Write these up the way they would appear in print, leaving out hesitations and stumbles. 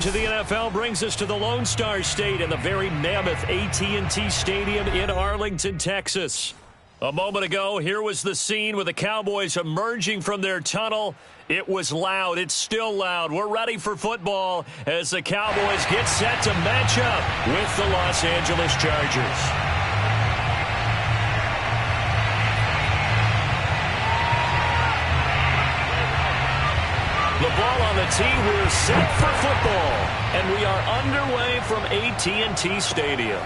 To the NFL brings us to the Lone Star State and the very mammoth AT&T Stadium in Arlington, Texas. A moment ago, here was the scene with the Cowboys emerging from their tunnel. It was loud. It's still loud. We're ready for football as the Cowboys get set to match up with the Los Angeles Chargers. The ball on the tee. We're set for football, and we are underway from AT&T Stadium.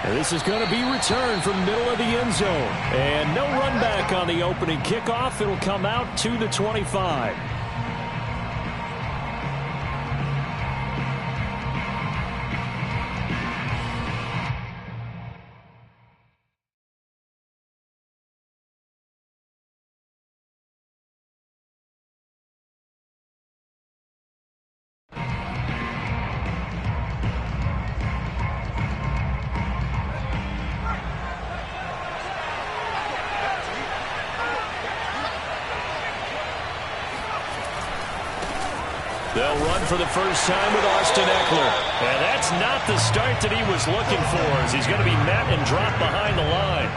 And this is going to be returned from middle of the end zone. And no run back on the opening kickoff. It'll come out to the 25. They'll run for the first time with Austin Eckler. And that's not the start that he was looking for, as he's going to be met and dropped behind the line.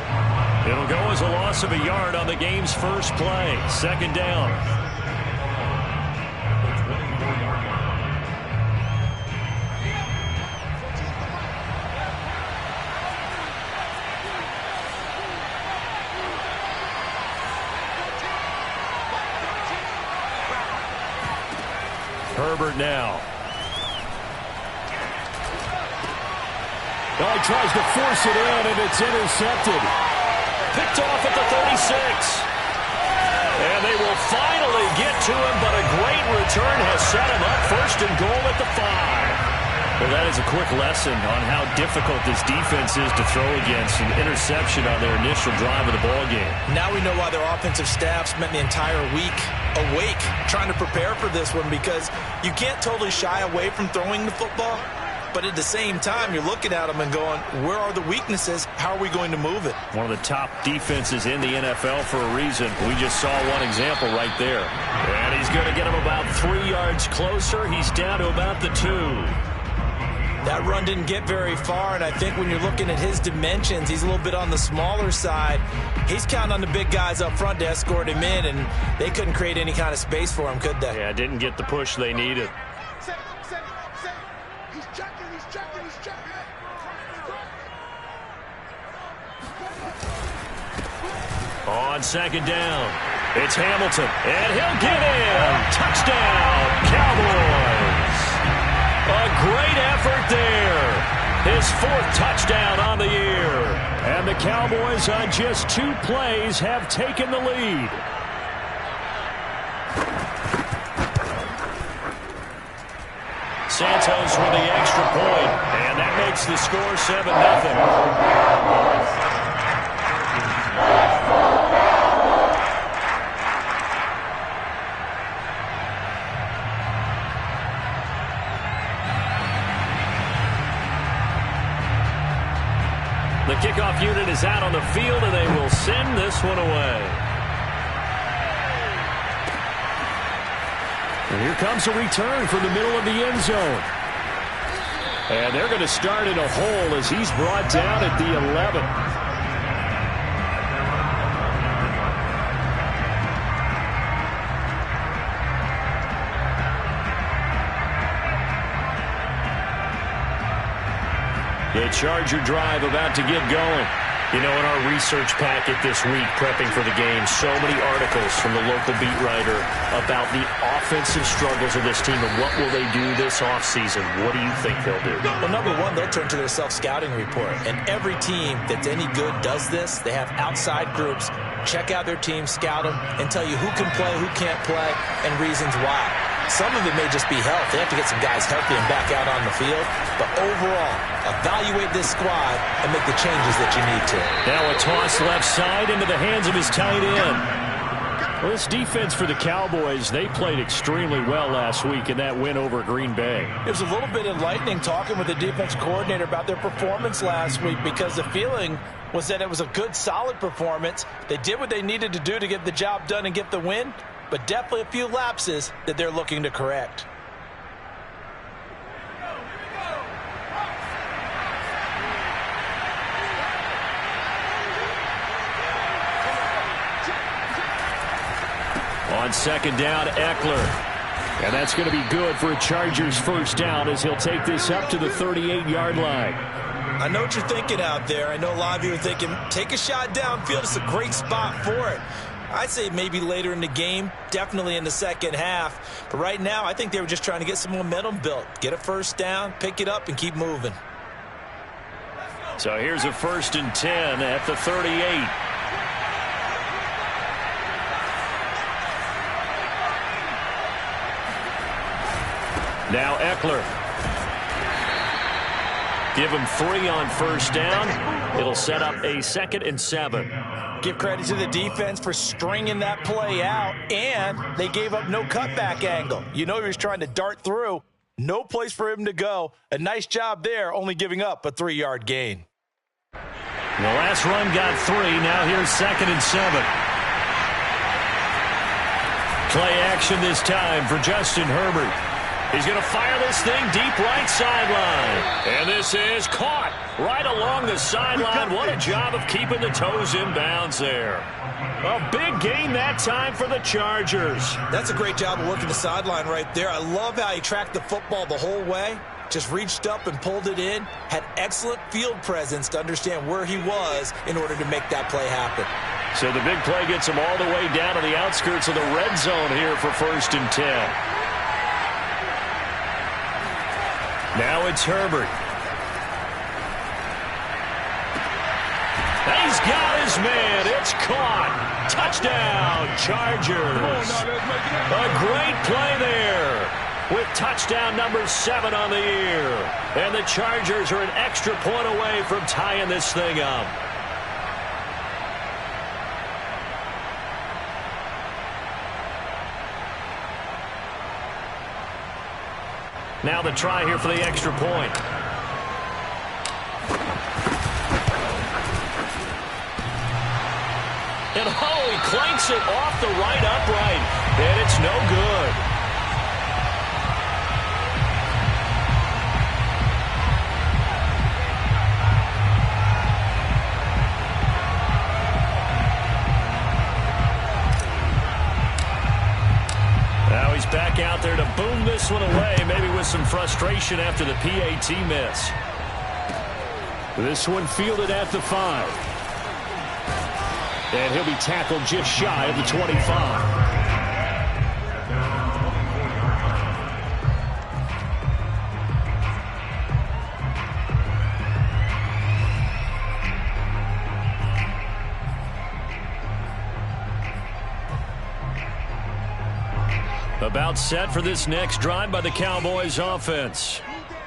It'll go as a loss of a yard on the game's first play. Second down. Herbert now. Oh, he tries to force it in, and it's intercepted. Picked off at the 36. And they will finally get to him, but a great return has set him up first and goal at the 5. Well, that is a quick lesson on how difficult this defense is to throw against. An interception on their initial drive of the ballgame. Now we know why their offensive staff spent the entire week awake trying to prepare for this one, because you can't totally shy away from throwing the football, but at the same time you're looking at them and going, where are the weaknesses? How are we going to move it? One of the top defenses in the NFL for a reason. We just saw one example right there. And he's going to get him about 3 yards closer. He's down to about the 2. That run didn't get very far, and I think when you're looking at his dimensions, he's a little bit on the smaller side. He's counting on the big guys up front to escort him in, and they couldn't create any kind of space for him, could they? Yeah, didn't get the push they needed. He's checking. On second down, it's Hamilton, and he'll get in. Touchdown, Cowboys. A great effort there. His 4th touchdown on the year. And the Cowboys on just 2 plays have taken the lead. Santos with the extra point, and that makes the score 7-0. The kickoff unit is out on the field, and they will send this one away. And here comes a return from the middle of the end zone. And they're going to start in a hole as he's brought down at the 11. The Charger drive about to get going. You know, in our research packet this week, prepping for the game, so many articles from the local beat writer about the offensive struggles of this team and what will they do this offseason. What do you think they'll do? Well, number one, they'll turn to their self-scouting report. And every team that's any good does this. They have outside groups, check out their team, scout them, and tell you who can play, who can't play, and reasons why. Some of it may just be health. They have to get some guys healthy and back out on the field. But overall, evaluate this squad and make the changes that you need to. Now a toss left side into the hands of his tight end. Well, this defense for the Cowboys, they played extremely well last week in that win over Green Bay. It was a little bit enlightening talking with the defense coordinator about their performance last week, because the feeling was that it was a good, solid performance. They did what they needed to do to get the job done and get the win, but definitely a few lapses that they're looking to correct. On second down, Eckler. And that's going to be good for a Chargers first down as he'll take this up to the 38-yard line. I know what you're thinking out there. I know a lot of you are thinking, take a shot downfield. It's a great spot for it. I'd say maybe later in the game, definitely in the second half. But right now, I think they were just trying to get some momentum built. Get a first down, pick it up, and keep moving. So here's a 1st and 10 at the 38. Now Eckler. Give him 3 on first down. It'll set up a 2nd and 7. Give credit to the defense for stringing that play out, and they gave up no cutback angle. You know he was trying to dart through. No place for him to go. A nice job there, only giving up a 3-yard gain. The last run got 3. Now here's 2nd and 7. Play action this time for Justin Herbert. He's going to fire this thing deep right sideline. And this is caught right along the sideline. What a job of keeping the toes in bounds there. A big gain that time for the Chargers. That's a great job of working the sideline right there. I love how he tracked the football the whole way. Just reached up and pulled it in. Had excellent field presence to understand where he was in order to make that play happen. So the big play gets him all the way down to the outskirts of the red zone here for 1st and 10. Now it's Herbert. He's got his man. It's caught. Touchdown, Chargers. A great play there with touchdown number 7 on the year. And the Chargers are an extra point away from tying this thing up. Now the try here for the extra point. And he clanks it off the right upright. And it's no good. Now he's back out there to boom this one away, maybe with some frustration after the PAT miss. This one fielded at the 5. And he'll be tackled just shy of the 25. About set for this next drive by the Cowboys offense.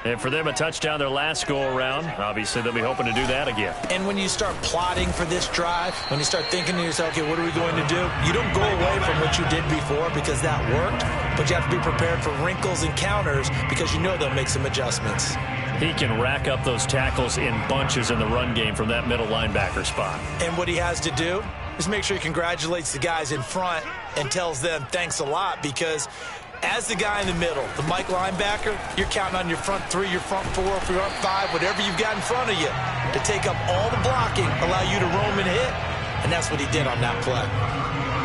And for them, a touchdown their last go-around. Obviously, they'll be hoping to do that again. And when you start plotting for this drive, when you start thinking to yourself, okay, what are we going to do? You don't go away from what you did before because that worked, but you have to be prepared for wrinkles and counters because you know they'll make some adjustments. He can rack up those tackles in bunches in the run game from that middle linebacker spot. And what he has to do is make sure he congratulates the guys in front and tells them thanks a lot because as the guy in the middle, the Mike linebacker, you're counting on your front 3, your front 4, front 5, whatever you've got in front of you to take up all the blocking, allow you to roam and hit. And that's what he did on that play.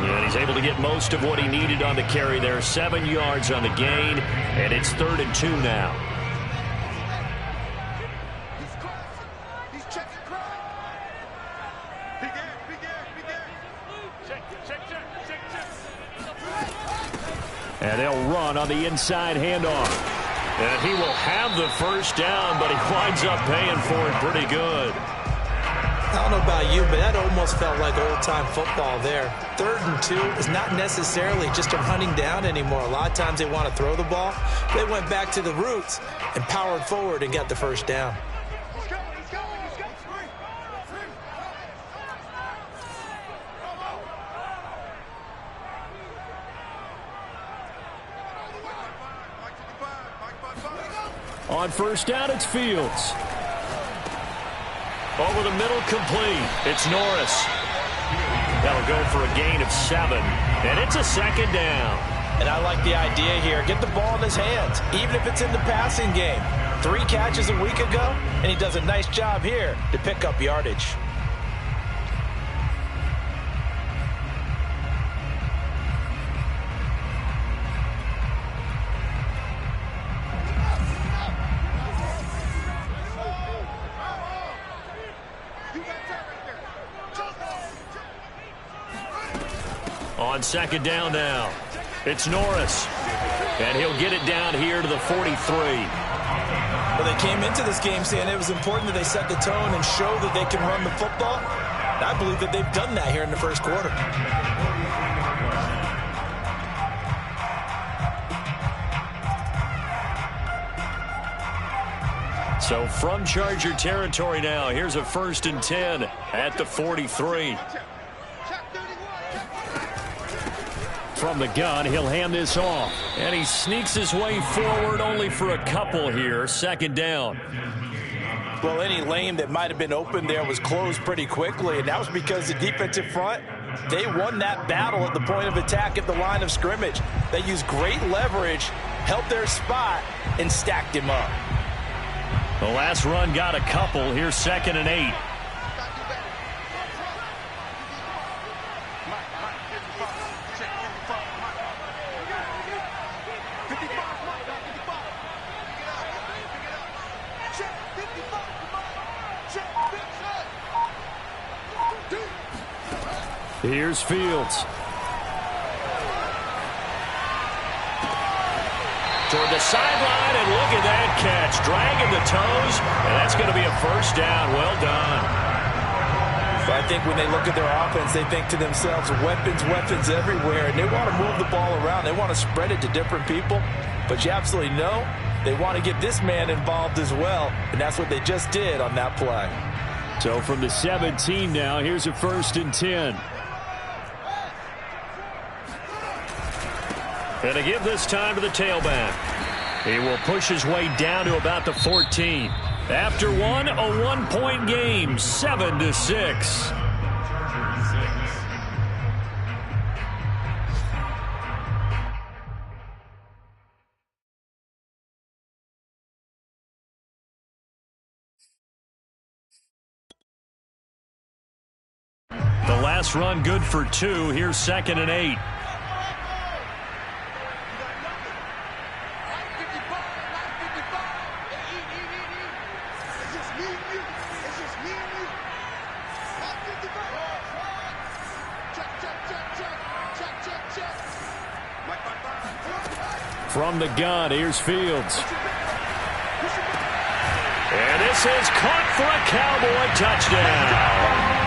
Yeah, he's able to get most of what he needed on the carry there. 7 yards on the gain, and it's 3rd and 2 now. And they'll run on the inside handoff. And he will have the first down, but he winds up paying for it pretty good. I don't know about you, but that almost felt like old-time football there. 3rd and 2 is not necessarily just a hunting down anymore. A lot of times they want to throw the ball. They went back to the roots and powered forward and got the first down. On first down, it's Fields. Over the middle, complete. It's Norris. That'll go for a gain of 7. And it's a 2nd down. And I like the idea here. Get the ball in his hands, even if it's in the passing game. 3 catches a week ago, and he does a nice job here to pick up yardage. On second down now, it's Norris. And he'll get it down here to the 43. Well, they came into this game saying it was important that they set the tone and show that they can run the football. And I believe that they've done that here in the first quarter. So from Charger territory now, here's a 1st and 10 at the 43. From the gun, he'll hand this off. And he sneaks his way forward only for a couple here. Second down. Well, any lane that might have been open there was closed pretty quickly, and that was because the defensive front, they won that battle at the point of attack at the line of scrimmage. They used great leverage, held their spot, and stacked him up. The last run got a couple. Here's 2nd and 8. Here's Fields. Toward the sideline, and look at that catch. Dragging the toes, and that's going to be a 1st down. Well done. So I think when they look at their offense, they think to themselves, weapons, weapons everywhere, and they want to move the ball around. They want to spread it to different people, but you absolutely know they want to get this man involved as well, and that's what they just did on that play. So from the 17 now, here's a 1st and 10. And to give this time to the tailback. He will push his way down to about the 14. After one, a 1-point game, 7-6. The last run good for 2. Here's 2nd and 8. From the gun, here's Fields. And this is caught for a Cowboy touchdown.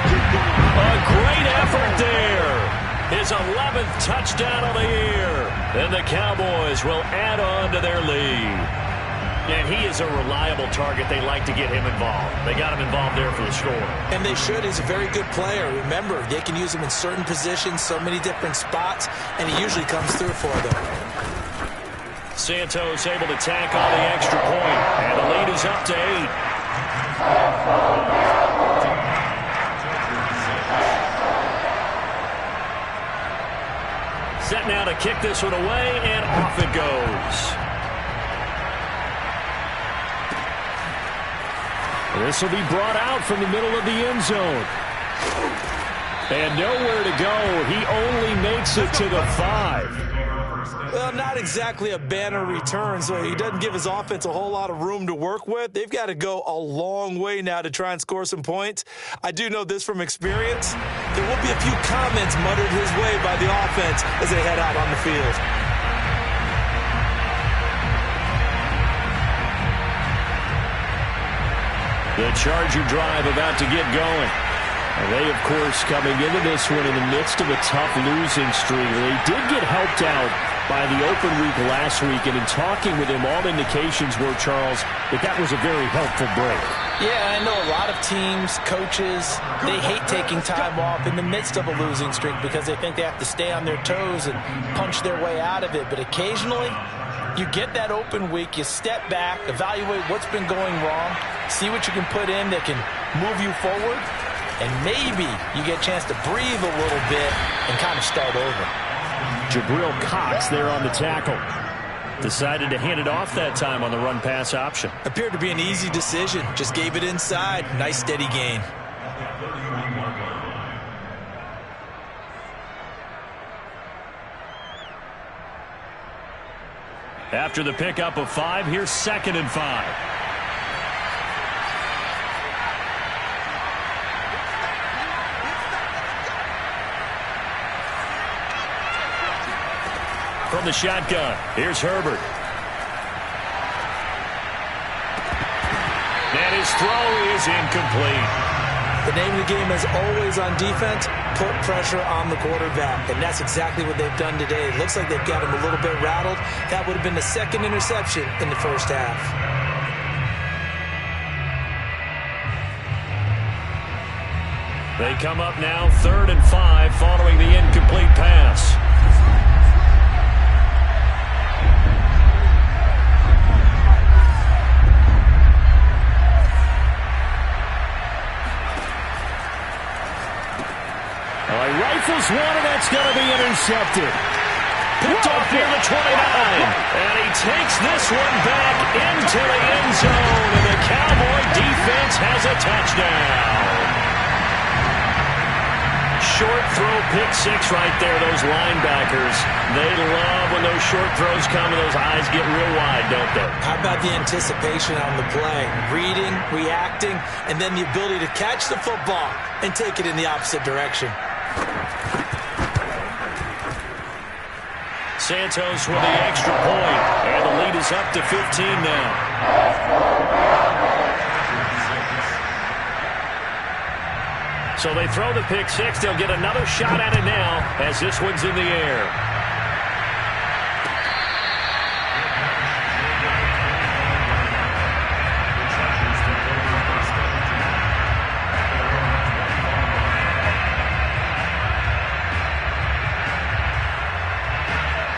A great effort there. His 11th touchdown of the year. And the Cowboys will add on to their lead. And he is a reliable target. They like to get him involved. They got him involved there for the score. And they should. He's a very good player. Remember, they can use him in certain positions, so many different spots, and he usually comes through for them. Santos able to tack on the extra point, and the lead is up to 8. Set now to kick this one away, and off it goes. This will be brought out from the middle of the end zone. And nowhere to go. He only makes it to the 5. Well, not exactly a banner return, so he doesn't give his offense a whole lot of room to work with. They've got to go a long way now to try and score some points. I do know this from experience. There will be a few comments muttered his way by the offense as they head out on the field. The Charger drive about to get going. And they, of course, coming into this one in the midst of a tough losing streak. They did get helped out by the open week last week, and in talking with him, all indications were, Charles, that was a very helpful break. Yeah, I know a lot of teams, coaches, they hate taking time off in the midst of a losing streak because they think they have to stay on their toes and punch their way out of it. But occasionally, you get that open week, you step back, evaluate what's been going wrong, see what you can put in that can move you forward, and maybe you get a chance to breathe a little bit and kind of start over. Jabril Cox there on the tackle. Decided to hand it off that time on the run-pass option. Appeared to be an easy decision. Just gave it inside. Nice steady gain. After the pickup of 5, here's 2nd and 5. from the shotgun. Here's Herbert. And his throw is incomplete. The name of the game is always on defense, put pressure on the quarterback. And that's exactly what they've done today. It looks like they've got him a little bit rattled. That would have been the second interception in the first half. They come up now 3rd and 5 following the incomplete pass. Rifles one, and that's going to be intercepted. Picked off near the 29. And he takes this one back into the end zone. And the Cowboy defense has a touchdown. Short throw, pick six right there. Those linebackers, they love when those short throws come and those eyes get real wide, don't they? How about the anticipation on the play? Reading, reacting, and then the ability to catch the football and take it in the opposite direction. Santos with the extra point, and the lead is up to 15 now. So they throw the pick six. They'll get another shot at it now as this one's in the air.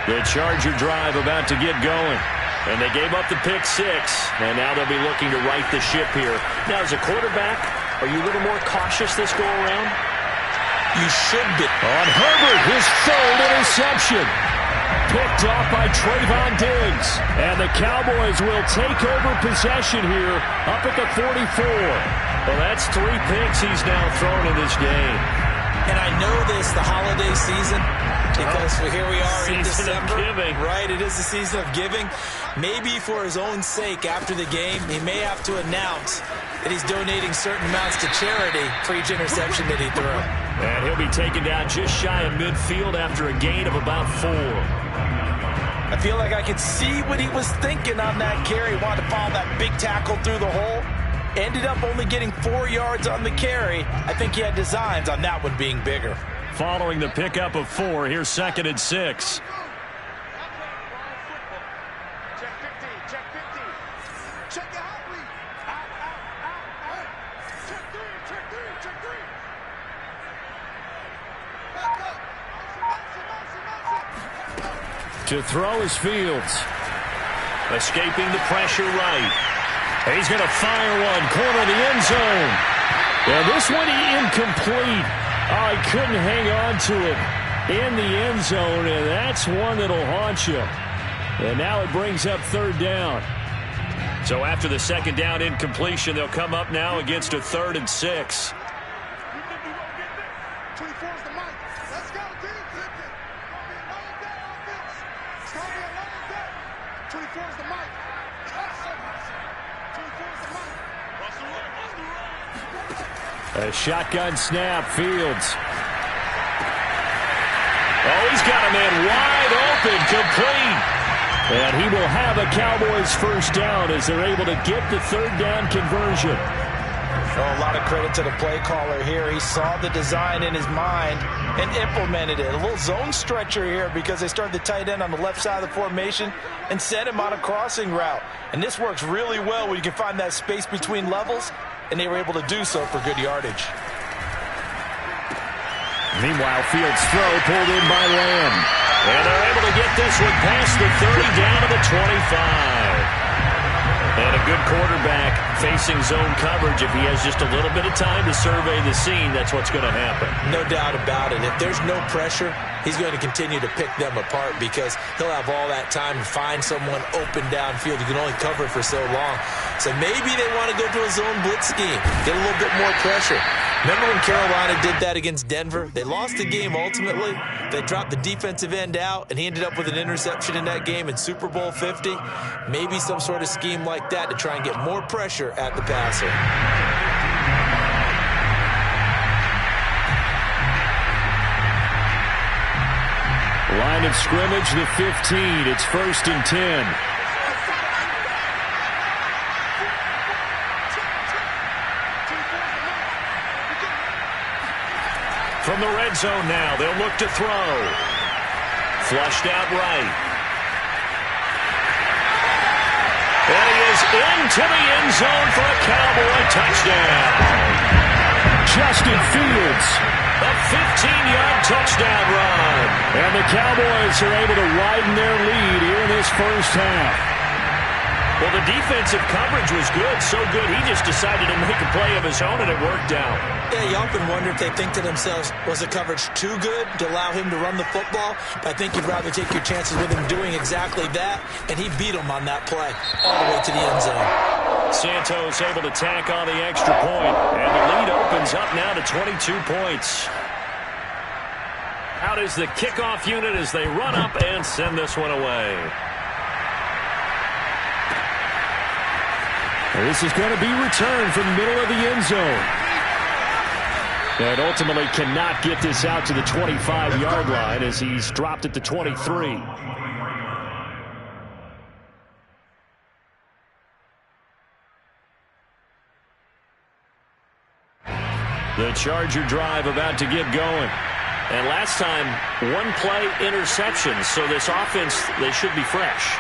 The Charger drive about to get going. And they gave up the pick six, and now they'll be looking to right the ship here. Now, as a quarterback, are you a little more cautious this go-around? You should be. On Herbert, his 3rd interception. Picked off by Trayvon Diggs. And the Cowboys will take over possession here up at the 44. Well, that's 3 picks he's now thrown in this game. And I know this, the holiday season, because here we are in December. Right, it is the season of giving. Maybe for his own sake, after the game, he may have to announce that he's donating certain amounts to charity for each interception that he threw. And he'll be taken down just shy of midfield after a gain of about 4. I feel like I could see what he was thinking on that carry. He wanted to follow that big tackle through the hole. Ended up only getting 4 yards on the carry. I think he had designs on that one being bigger. Following the pickup of 4, here's 2nd and 6. Check 50, check 50. Check the hot read. Out. Check 3, check 3, check 3. Back up. To throw is Fields. Escaping the pressure right. He's going to fire one, corner of the end zone. And this one incomplete. Oh, he couldn't hang on to it in the end zone, and that's one that'll haunt you. And now it brings up 3rd down. So after the 2nd down incompletion, they'll come up now against a 3rd and 6. 24 is the mic. Let's go, team. Flip it. Another day offense. It's going to be another day. 24 is the mic. 24 is the mic. A shotgun snap, Fields. Oh, he's got a man wide open, complete. And he will have a Cowboys 1st down as they're able to get the 3rd down conversion. Oh, a lot of credit to the play caller here. He saw the design in his mind and implemented it. A little zone stretcher here because they started the tight end on the left side of the formation and sent him on a crossing route. And this works really well when you can find that space between levels, and they were able to do so for good yardage. Meanwhile, Fields' throw pulled in by Lamb. And they're able to get this one past the 30 down to the 25. And a good quarterback facing zone coverage. If he has just a little bit of time to survey the scene, that's what's going to happen. No doubt about it. If there's no pressure, he's going to continue to pick them apart because he'll have all that time to find someone open downfield. You can only cover it for so long. So maybe they want to go to a zone blitz scheme, get a little bit more pressure. Remember when Carolina did that against Denver? They lost the game ultimately. They dropped the defensive end out, and he ended up with an interception in that game in Super Bowl 50. Maybe some sort of scheme like that to try and get more pressure at the passer. Line of scrimmage, the 15. It's 1st and 10. From the red zone now, they'll look to throw. Flushed out right. And he is into the end zone for a Cowboy touchdown. Justin Fields. A 15-yard touchdown run. And the Cowboys are able to widen their lead here in this first half. Well, the defensive coverage was good, so good he just decided to make a play of his own, and it worked out. Yeah, you often wonder if they think to themselves, was the coverage too good to allow him to run the football? But I think you'd rather take your chances with him doing exactly that, and he beat him on that play all the way to the end zone. Santos able to tack on the extra point, and the lead opens up now to 22 points. Out is the kickoff unit as they run up and send this one away. This is going to be returned from the middle of the end zone. And ultimately cannot get this out to the 25-yard line as he's dropped at the 23. The Charger drive about to get going. And last time, one-play interception. So this offense, they should be fresh.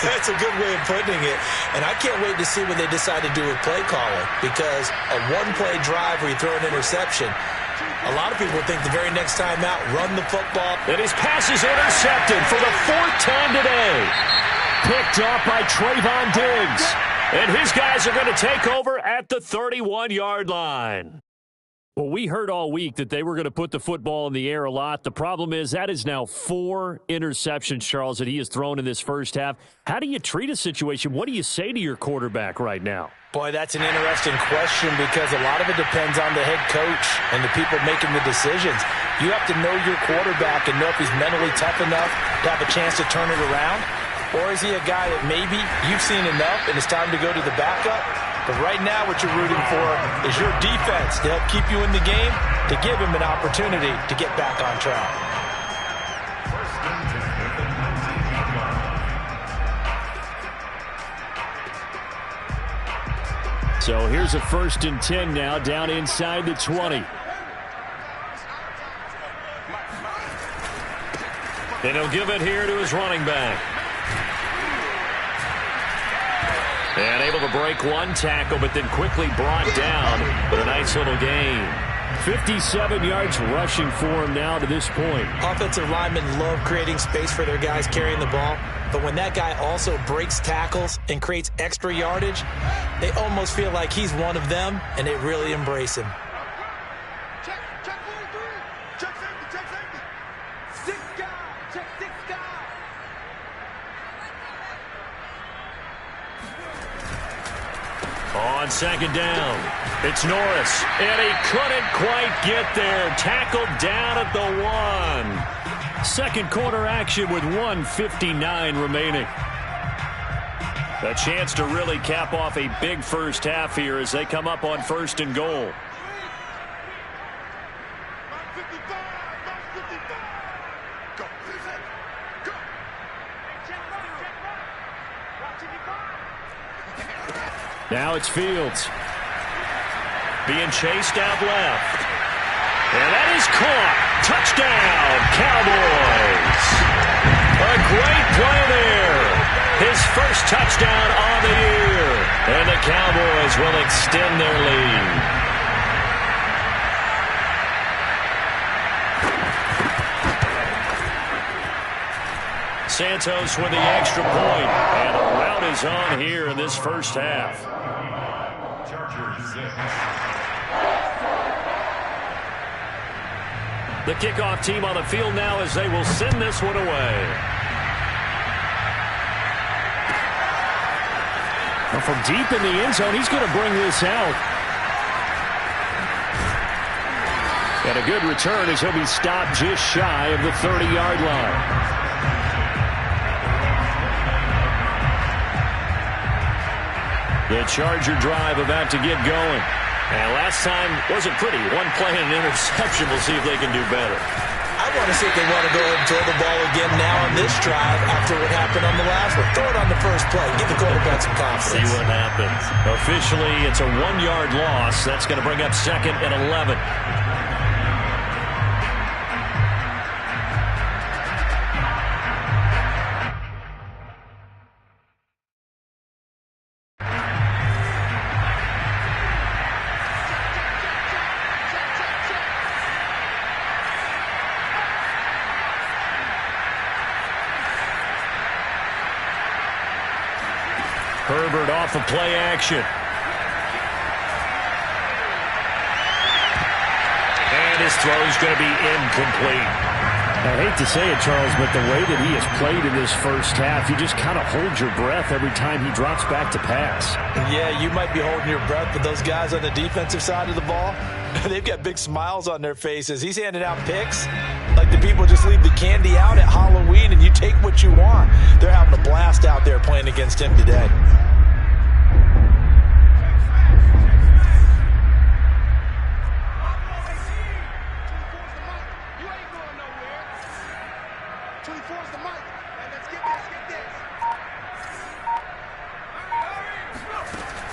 That's a good way of putting it. And I can't wait to see what they decide to do with play calling. Because a one-play drive where you throw an interception, a lot of people think the very next time out, run the football. And his pass is intercepted for the 4th time today. Picked off by Trayvon Diggs. And his guys are going to take over at the 31-yard line. Well, we heard all week that they were going to put the football in the air a lot. The problem is that is now 4 interceptions, Charles, that he has thrown in this first half. How do you treat a situation? What do you say to your quarterback right now? Boy, that's an interesting question because a lot of it depends on the head coach and the people making the decisions. You have to know your quarterback and know if he's mentally tough enough to have a chance to turn it around. Or is he a guy that maybe you've seen enough and it's time to go to the backup? But right now what you're rooting for is your defense to help keep you in the game, to give him an opportunity to get back on track. So here's a 1st and 10 now down inside the 20. And he'll give it here to his running back. And able to break one tackle, but then quickly brought down. But a nice little gain. 57 yards rushing for him now to this point. Offensive linemen love creating space for their guys carrying the ball. But when that guy also breaks tackles and creates extra yardage, they almost feel like he's one of them, and they really embrace him. Check 43. Check safety. Check safety. 6 guys. Check 6 guys. On 2nd down, it's Norris, and he couldn't quite get there. Tackled down at the 1. Second quarter action with 1:59 remaining. A chance to really cap off a big first half here as they come up on 1st and goal. 955. 955. Go. Go. Check right. Watching you fire. Now it's Fields. Being chased out left. And that is caught. Touchdown, Cowboys. A great play there. His first touchdown on the year. And the Cowboys will extend their lead. Santos with the extra point. And a rout is on here in this first half. The kickoff team on the field now as they will send this one away. Well, from deep in the end zone, he's going to bring this out. And a good return as he'll be stopped just shy of the 30-yard line. The Charger drive about to get going. And last time wasn't pretty. One play and an interception. We'll see if they can do better. I want to see if they want to go ahead and throw the ball again now on this drive after what happened on the last one. Throw it on the first play. Give the quarterback some confidence. See what happens. Officially, it's a 1-yard loss. That's going to bring up 2nd and 11. Herbert off of play action. And his throw is going to be incomplete. I hate to say it, Charles, but the way that he has played in this first half, you just kind of hold your breath every time he drops back to pass. Yeah, you might be holding your breath, but those guys on the defensive side of the ball, they've got big smiles on their faces. He's handing out picks like the people just leave the candy out at Halloween and you take what you want. They're having a blast out there playing against him today.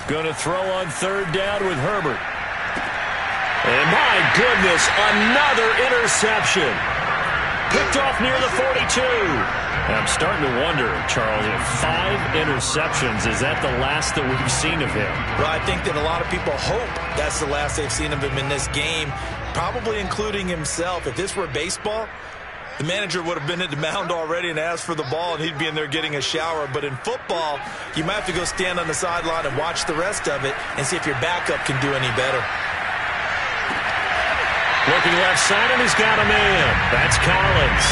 Going to throw on 3rd down with Herbert. And my goodness, another interception. Picked off near the 42. And I'm starting to wonder, Charles, if 5 interceptions, is that the last that we've seen of him? Well, I think that a lot of people hope that's the last they've seen of him in this game, probably including himself. If this were baseball, the manager would have been at the mound already and asked for the ball, and he'd be in there getting a shower. But in football, you might have to go stand on the sideline and watch the rest of it and see if your backup can do any better. Looking left side, and he's got a man. That's Collins.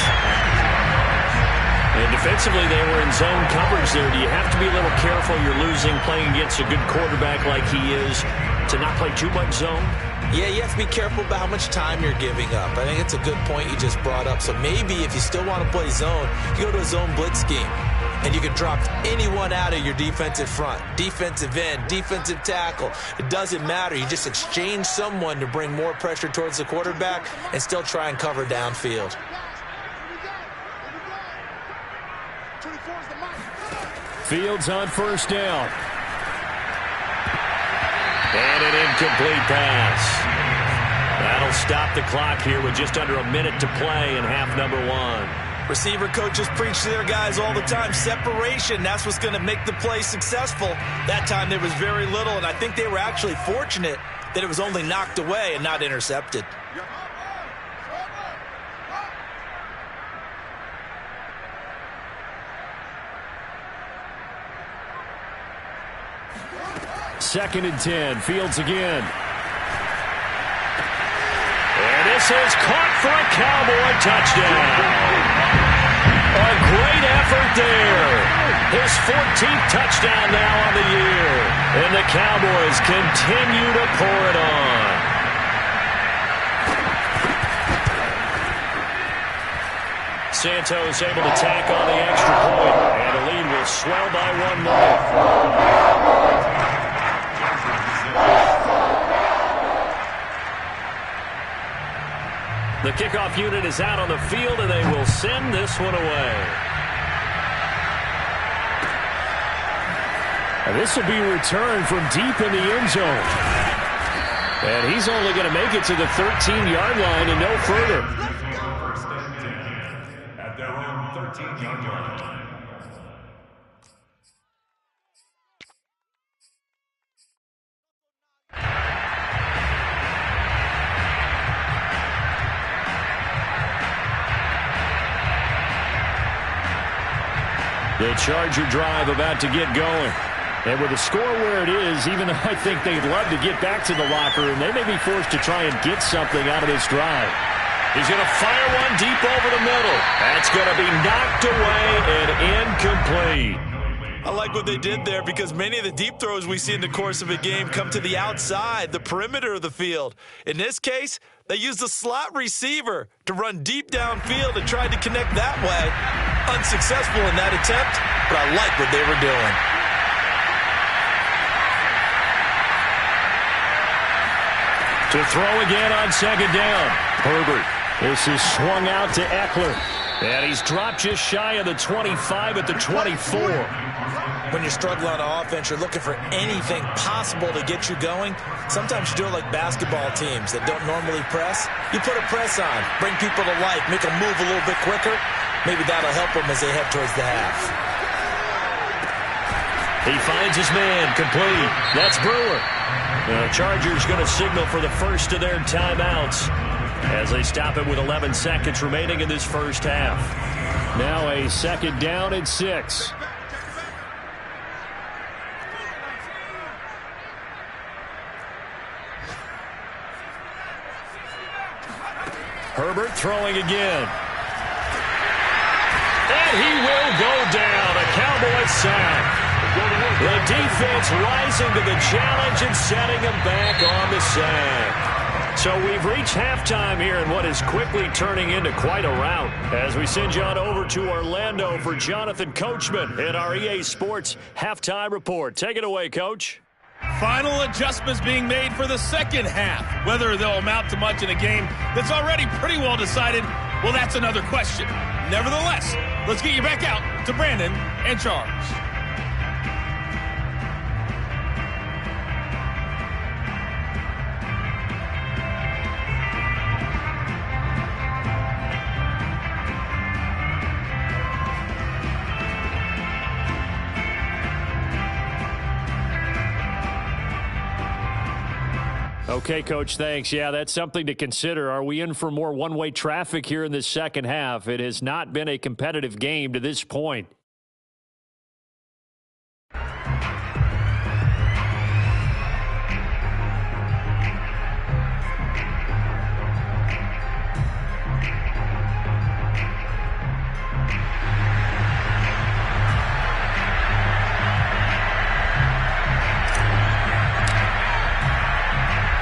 And defensively, they were in zone coverage there. Do you have to be a little careful? You're losing, playing against a good quarterback like he is, to not play too much zone? Yeah, you have to be careful about how much time you're giving up. I think it's a good point you just brought up. So maybe if you still want to play zone, you go to a zone blitz scheme. And you can drop anyone out of your defensive front, defensive end, defensive tackle. It doesn't matter. You just exchange someone to bring more pressure towards the quarterback and still try and cover downfield. Fields on 1st down. And an incomplete pass. That'll stop the clock here with just under a minute to play in half number 1. Receiver coaches preach to their guys all the time. Separation, that's what's going to make the play successful. That time there was very little, and I think they were actually fortunate that it was only knocked away and not intercepted. Second and 10. Fields again. And this is caught for a Cowboy touchdown. A great effort there. His 14th touchdown now on the year. And the Cowboys continue to pour it on. Santos able to tack on the extra point. And the lead will swell by 1 more. The kickoff unit is out on the field, and they will send this one away. And this will be returned from deep in the end zone. And he's only going to make it to the 13-yard line and no further. First and 10 at their own 13-yard line. The Charger drive about to get going. And with the score where it is, even though I think they'd love to get back to the locker room, they may be forced to try and get something out of this drive. He's going to fire one deep over the middle. That's going to be knocked away and incomplete. I like what they did there because many of the deep throws we see in the course of a game come to the outside, the perimeter of the field. In this case, they used a slot receiver to run deep downfield and tried to connect that way. Unsuccessful in that attempt, but I like what they were doing. To throw again on 2nd down. Herbert This is swung out to Eckler. And he's dropped just shy of the 25 at the 24. When you're struggling on offense, you're looking for anything possible to get you going. Sometimes you do it like basketball teams that don't normally press. You put a press on, bring people to life, make them move a little bit quicker. Maybe that'll help them as they head towards the half. He finds his man, complete. That's Brewer. The Chargers going to signal for the first of their timeouts as they stop it with 11 seconds remaining in this first half. Now a second down and 6. Herbert throwing again. And he will go down. A Cowboys sack. The defense rising to the challenge and setting him back on the sack. So we've reached halftime here in what is quickly turning into quite a rout as we send you on over to Orlando for Jonathan Coachman in our EA Sports Halftime Report. Take it away, Coach. Final adjustments being made for the second half. Whether they'll amount to much in a game that's already pretty well decided, well, that's another question. Nevertheless, let's get you back out to Brandon and Charles. Okay, Coach, thanks. Yeah, that's something to consider. Are we in for more one-way traffic here in this second half? It has not been a competitive game to this point.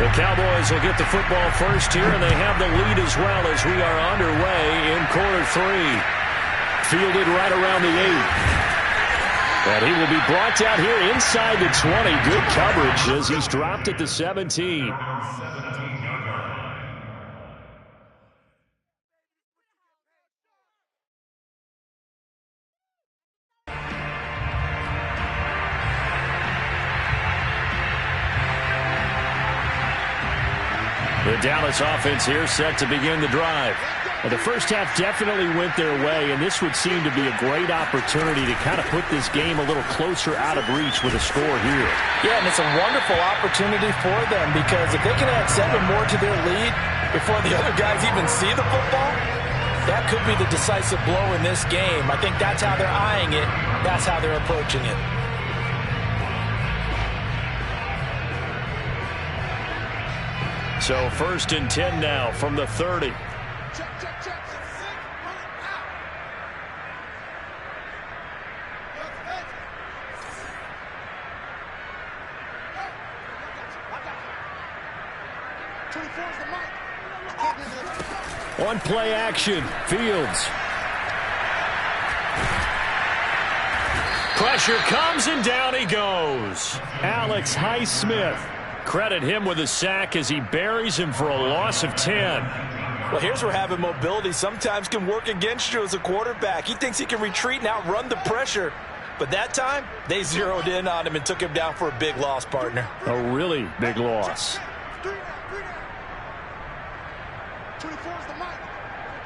The Cowboys will get the football first here, and they have the lead as well as we are underway in quarter 3. Fielded right around the 8. And he will be brought down here inside the 20. Good coverage as he's dropped at the 17. The Dallas offense here set to begin the drive. Well, the first half definitely went their way, and this would seem to be a great opportunity to kind of put this game a little closer out of reach with a score here. Yeah, and it's a wonderful opportunity for them because if they can add 7 more to their lead before the other guys even see the football, that could be the decisive blow in this game. I think that's how they're eyeing it. That's how they're approaching it. So first and 10 now from the 30. On play action, Fields. Pressure comes and down he goes. Alex Highsmith. Credit him with a sack as he buries him for a loss of 10. Well, here's where having mobility sometimes can work against you as a quarterback. He thinks he can retreat and outrun the pressure. But that time, they zeroed in on him and took him down for a big loss, partner. A really big loss. 24 is the mic.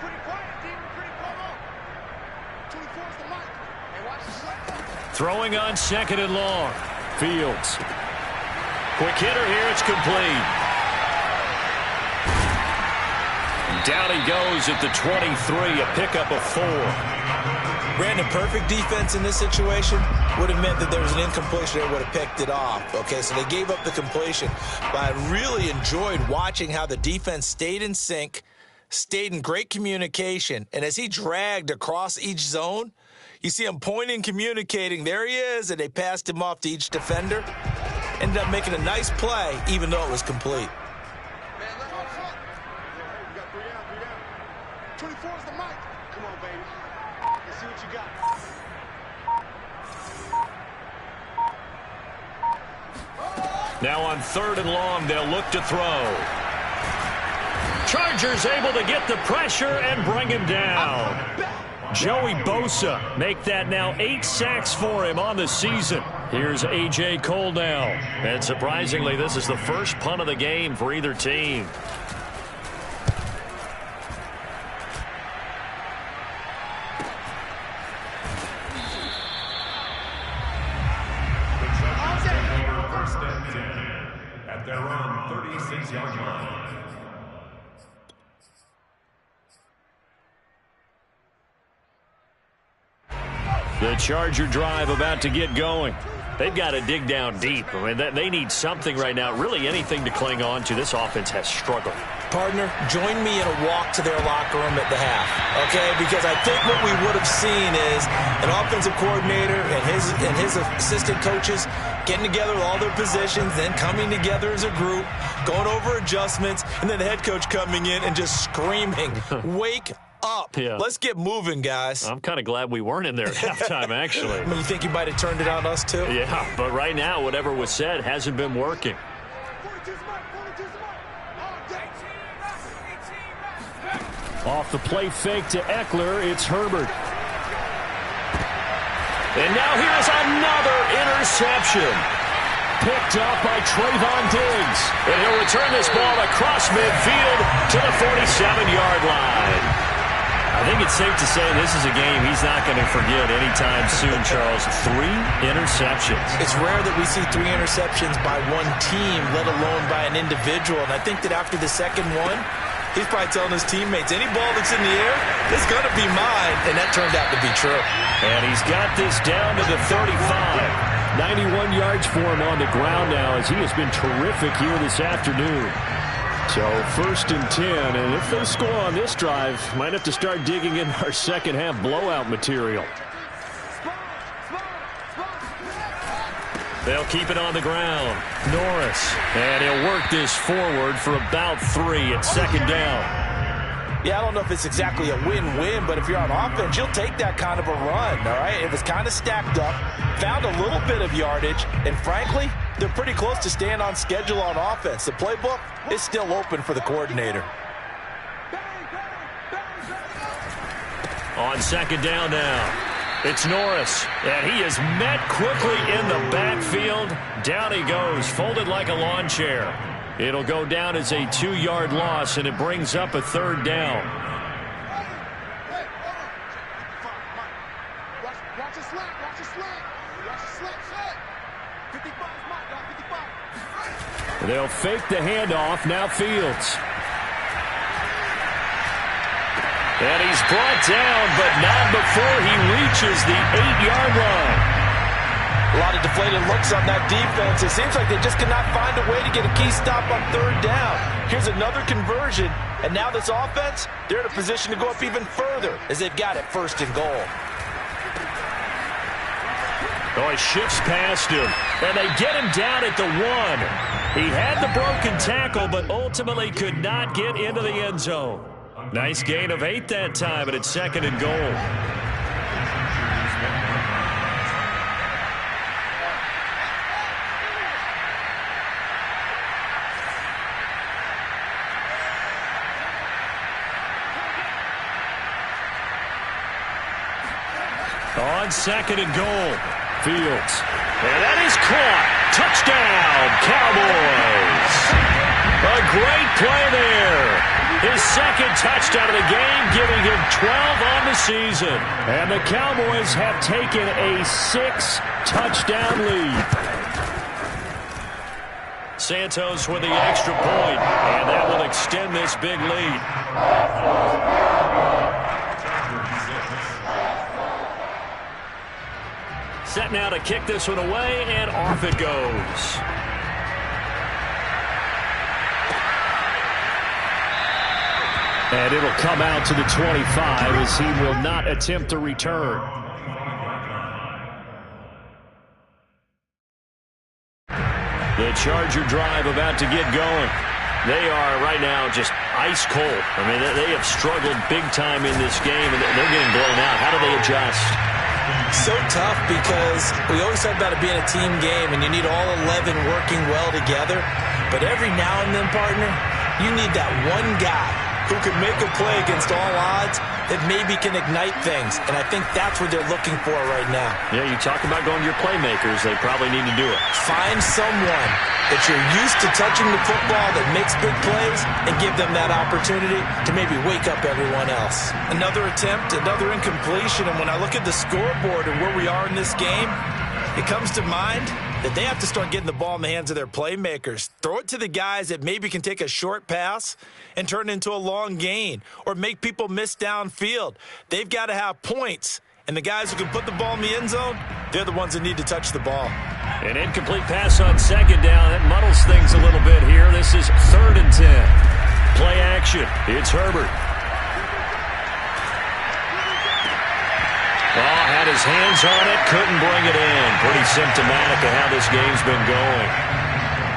Pretty quiet, team. Pretty quiet. 24 is the mic. Hey, watch this. Throwing on second and long. Fields. Quick hitter here. It's complete. Down he goes at the 23. A pickup of 4. Brandon, perfect defense in this situation would have meant that there was an incompletion that would have picked it off. Okay, so they gave up the completion. But I really enjoyed watching how the defense stayed in sync, stayed in great communication. And as he dragged across each zone, you see him pointing, communicating. There he is, and they passed him off to each defender. Ended up making a nice play, even though it was complete. Man, let's go. You got 3 down. 24 is the mic. Come on, baby. Let's see what you got. Now on third and long, they'll look to throw. Chargers able to get the pressure and bring him down. Joey Bosa make that now 8 sacks for him on the season. Here's A.J. Cole now. And surprisingly, this is the first punt of the game for either team. First and 10 at their own 36-yard line. The Charger drive about to get going. They've got to dig down deep. I mean, they need something right now, really anything to cling on to. This offense has struggled. Partner, join me in a walk to their locker room at the half, okay? Because I think what we would have seen is an offensive coordinator and his assistant coaches getting together with all their positions, then coming together as a group, going over adjustments, and then the head coach coming in and just screaming, wake up. Yeah. Let's get moving, guys. I'm kind of glad we weren't in there at halftime, actually. I mean, you think you might have turned it on us, too? Yeah, but right now, whatever was said hasn't been working. Off the play fake to Eckler, it's Herbert. And now here's another interception. Picked up by Trayvon Diggs. And he'll return this ball across midfield to the 47-yard line. I think it's safe to say this is a game he's not going to forget anytime soon, Charles. 3 interceptions. It's rare that we see 3 interceptions by one team, let alone by an individual. And I think that after the second one, he's probably telling his teammates, any ball that's in the air, it's going to be mine. And that turned out to be true. And he's got this down to the 35. 91 yards for him on the ground now as he has been terrific here this afternoon. So 1st and 10, and if they score on this drive, might have to start digging in our second half blowout material. They'll keep it on the ground. Norris, and he'll work this forward for about 3 at second down. Yeah, I don't know if it's exactly a win-win, but if you're on offense, you'll take that kind of a run, all right? It was kind of stacked up, found a little bit of yardage, and frankly, they're pretty close to staying on schedule on offense. The playbook is still open for the coordinator. On second down now, it's Norris, and he is met quickly in the backfield. Down he goes, folded like a lawn chair. It'll go down as a 2-yard loss, and it brings up a 3rd down. Watch it slap, watch it slap. Watch it slap. 55, Mike, 55. They'll fake the handoff, now Fields. And he's brought down, but not before he reaches the 8-yard line. A lot of deflated looks on that defense. It seems like they just cannot find a way to get a key stop on 3rd down. Here's another conversion, and now this offense, they're in a position to go up even further as they've got it 1st and goal. Oh, he shifts past him, and they get him down at the 1. He had the broken tackle, but ultimately could not get into the end zone. Nice gain of 8 that time, and it's 2nd and goal. On 2nd and goal, Fields. And that is caught. Touchdown, Cowboys. A great play there. His 2nd touchdown of the game, giving him 12 on the season. And the Cowboys have taken a 6-touchdown lead. Santos with the extra point, and that will extend this big lead. Set now to kick this one away, and off it goes. And it'll come out to the 25 as he will not attempt to return. The Charger drive about to get going. They are right now just ice cold. I mean, they have struggled big time in this game, and they're getting blown out. How do they adjust? So tough because we always talk about it being a team game and you need all 11 working well together. But every now and then, partner, You need that one guy who can make a play against all odds that maybe can ignite things. And I think that's what they're looking for right now. Yeah, you talk about going to your playmakers. They probably need to do it. Find someone that you're used to touching the football that makes big plays and give them that opportunity to maybe wake up everyone else. Another attempt, another incompletion. And when I look at the scoreboard and where we are in this game, it comes to mind that they have to start getting the ball in the hands of their playmakers. Throw it to the guys that maybe can take a short pass and turn it into a long gain or make people miss downfield. They've got to have points. And the guys who can put the ball in the end zone, they're the ones that need to touch the ball. An incomplete pass on second down. That muddles things a little bit here. This is 3rd and 10. Play action. It's Herbert. Oh, had his hands on it, couldn't bring it in. Pretty symptomatic of how this game's been going.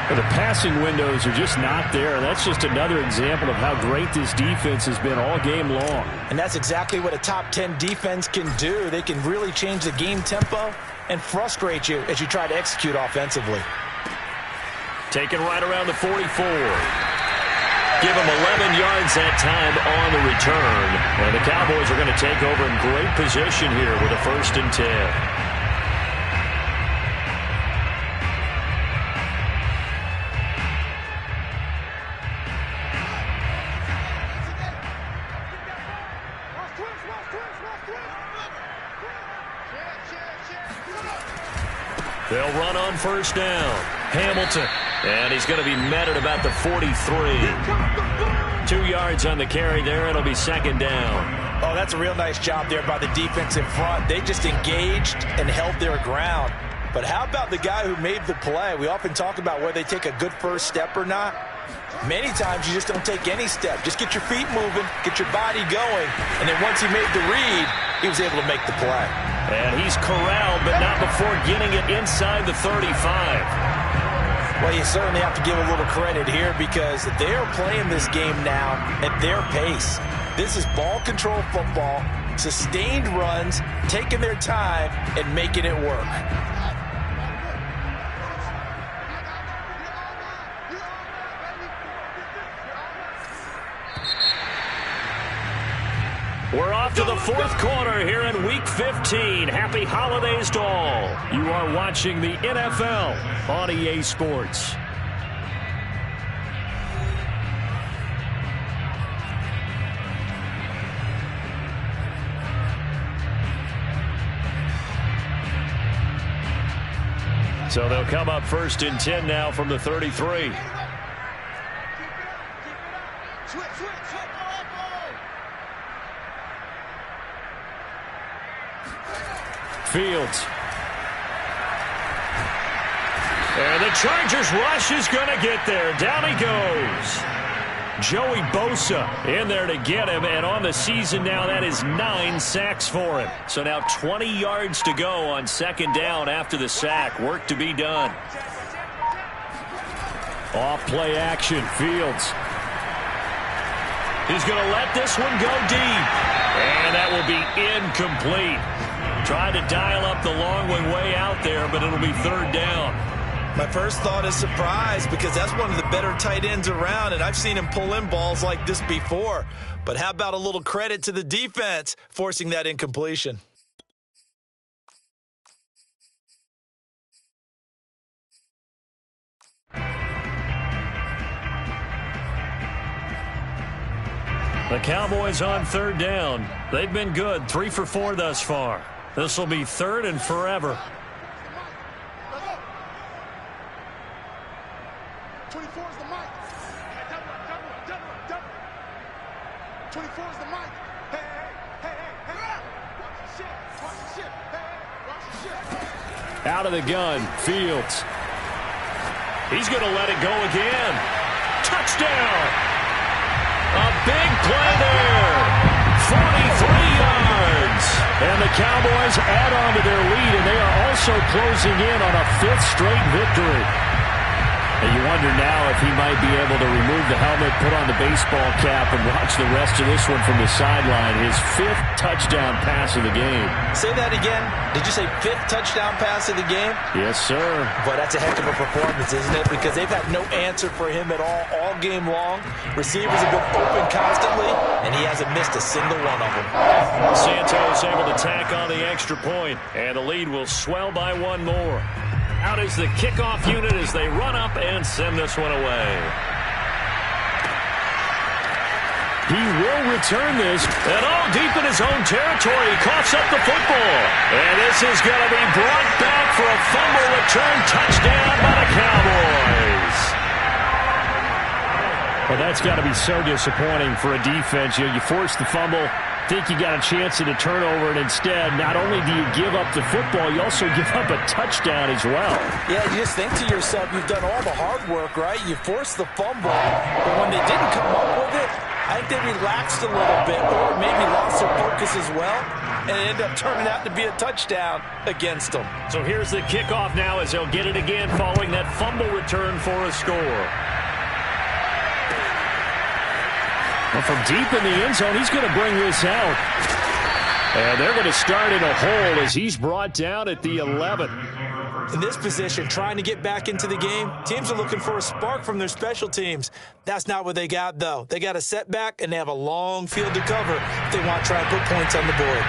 Well, the passing windows are just not there. That's just another example of how great this defense has been all game long. And that's exactly what a top 10 defense can do. They can really change the game tempo and frustrate you as you try to execute offensively. Taken right around the 44. Give him 11 yards that time on the return. And the Cowboys are going to take over in great position here with a 1st and 10. They'll run on 1st down. Hamilton. And he's going to be met at about the 43. 2 yards on the carry there. It'll be 2nd down. Oh, that's a real nice job there by the defense in front. They just engaged and held their ground. But how about the guy who made the play? We often talk about whether they take a good first step or not. Many times you just don't take any step. Just get your feet moving, get your body going, and then once he made the read, he was able to make the play. And he's corralled, but not before getting it inside the 35. Well, you certainly have to give a little credit here because they are playing this game now at their pace. This is ball control football, sustained runs, taking their time, and making it work. We're off to the 4th quarter here in Week 15. Happy holidays to all. You are watching the NFL on EA Sports. So they'll come up 1st and 10 now from the 33. Fields. And the Chargers rush is going to get there. Down he goes. Joey Bosa in there to get him. And on the season now, that is 9 sacks for him. So now 20 yards to go on 2nd down after the sack. Work to be done. Off play action. Fields. He's going to let this one go deep. And that will be incomplete. Tried to dial up the long one way out there, but it'll be 3rd down. My first thought is surprise because that's one of the better tight ends around, and I've seen him pull in balls like this before. But how about a little credit to the defense forcing that incompletion? The Cowboys on 3rd down. They've been good, 3 for 4 thus far. This will be 3rd and forever. 24 is the mic. 24 is the mic. Hey. Watch the shit. Hey, watch the shit. Out of the gun, Fields. He's going to let it go again. Touchdown. A big play there. 43 yards. And the Cowboys add on to their lead, and they are also closing in on a 5th straight victory. And you want wonder now if he might be able to remove the helmet, put on the baseball cap, and watch the rest of this one from the sideline. His 5th touchdown pass of the game. Say that again. Did you say 5th touchdown pass of the game? Yes, sir. But that's a heck of a performance, isn't it? Because they've had no answer for him at all game long. Receivers have been open constantly, and he hasn't missed a single one of them. Santos able to tack on the extra point, and the lead will swell by one more. Out is the kickoff unit as they run up and send this one away. He will return this. And all deep in his own territory, he coughs up the football. And this is going to be brought back for a fumble return touchdown by the Cowboys. Well, that's got to be so disappointing for a defense. You force the fumble, think you got a chance at a turnover, and instead, not only do you give up the football, you also give up a touchdown as well. Yeah, you just think to yourself, you've done all the hard work, right? You forced the fumble, but when they didn't come up with it, I think they relaxed a little bit, or maybe lost their focus as well, and it ended up turning out to be a touchdown against them. So here's the kickoff now as they'll get it again following that fumble return for a score. Well, from deep in the end zone, he's going to bring this out. And they're going to start in a hole as he's brought down at the 11. In this position, trying to get back into the game, teams are looking for a spark from their special teams. That's not what they got, though. They got a setback, and they have a long field to cover if they want to try and put points on the board.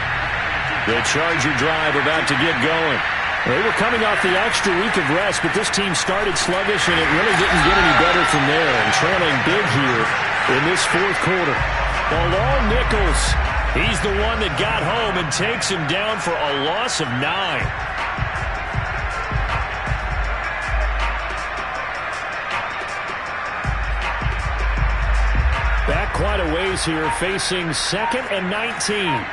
The Charger drive about to get going. They were coming off the extra week of rest, but this team started sluggish, and it really didn't get any better from there. And trailing big here in this 4th quarter. Bilal Nichols, he's the one that got home and takes him down for a loss of 9. Back quite a ways here, facing 2nd and 19.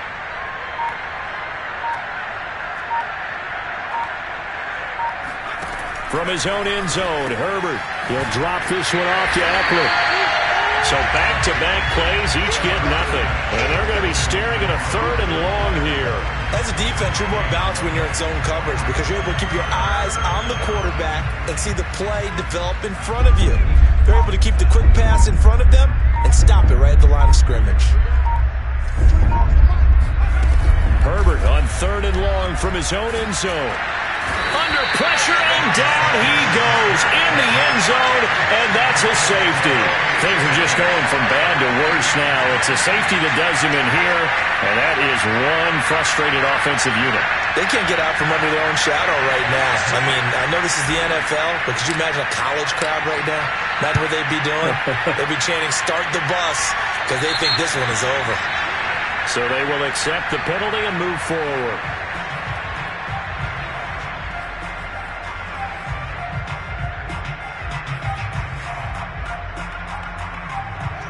From his own end zone, Herbert. He'll drop this one off to Eckler. So back-to-back plays, each get nothing. And they're going to be staring at a 3rd and long here. As a defense, you're more balanced when you're in zone coverage because you're able to keep your eyes on the quarterback and see the play develop in front of you. You're able to keep the quick pass in front of them and stop it right at the line of scrimmage. Herbert on 3rd and long from his own end zone. Under pressure, and down he goes in the end zone, and that's a safety. Things are just going from bad to worse now. It's a safety that does him in here, and that is one frustrated offensive unit. They can't get out from under their own shadow right now. I mean, I know this is the NFL, but could you imagine a college crowd right now? Imagine what they'd be doing. They'd be chanting, "Start the bus," because they think this one is over. So they will accept the penalty and move forward.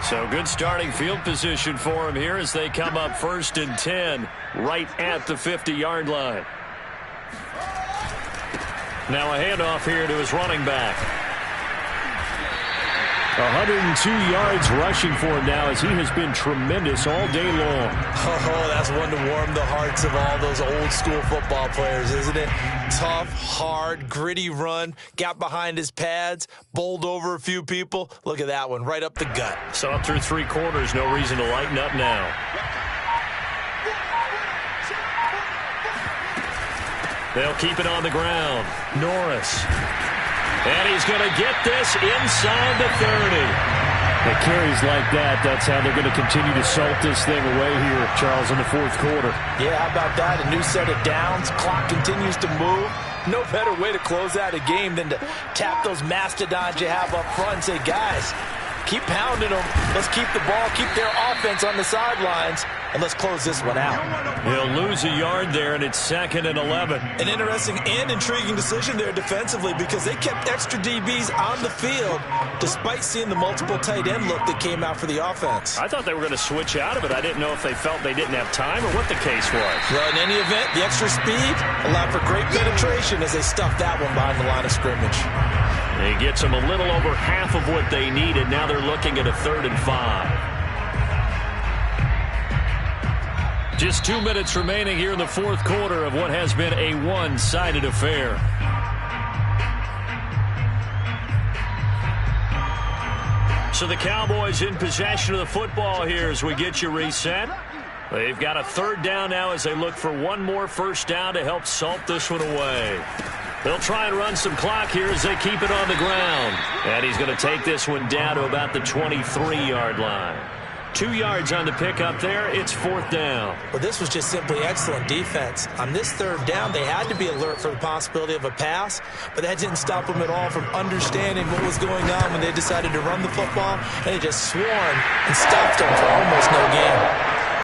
So good starting field position for him here as they come up 1st and 10 right at the 50-yard line. Now a handoff here to his running back. 102 yards rushing for him now as he has been tremendous all day long. Oh, that's one to warm the hearts of all those old school football players, isn't it? Tough, hard, gritty run, got behind his pads, bowled over a few people. Look at that one, right up the gut. Saw through 3 quarters, no reason to lighten up now. They'll keep it on the ground. Norris. And he's going to get this inside the 30. It carries like that. That's how they're going to continue to salt this thing away here, Charles, in the 4th quarter. Yeah, how about that? A new set of downs. Clock continues to move. No better way to close out a game than to tap those mastodons you have up front and say, guys, keep pounding them. Let's keep the ball, keep their offense on the sidelines, and let's close this one out. He'll lose a yard there, and it's 2nd and 11. An interesting and intriguing decision there defensively because they kept extra DBs on the field despite seeing the multiple tight end look that came out for the offense. I thought they were going to switch out of it. I didn't know if they felt they didn't have time or what the case was. Well, in any event, the extra speed allowed for great penetration as they stuffed that one behind the line of scrimmage. He gets them a little over half of what they needed. Now they're looking at a 3rd and 5. Just 2 minutes remaining here in the 4th quarter of what has been a one-sided affair. So the Cowboys in possession of the football here as we get you reset. They've got a third down now as they look for one more first down to help salt this one away. They'll try and run some clock here as they keep it on the ground. And he's going to take this one down to about the 23-yard line. 2 yards on the pickup there. It's fourth down. Well, this was just simply excellent defense. On this third down, they had to be alert for the possibility of a pass, but that didn't stop them at all from understanding what was going on when they decided to run the football, and they just swarmed and stopped them for almost no gain.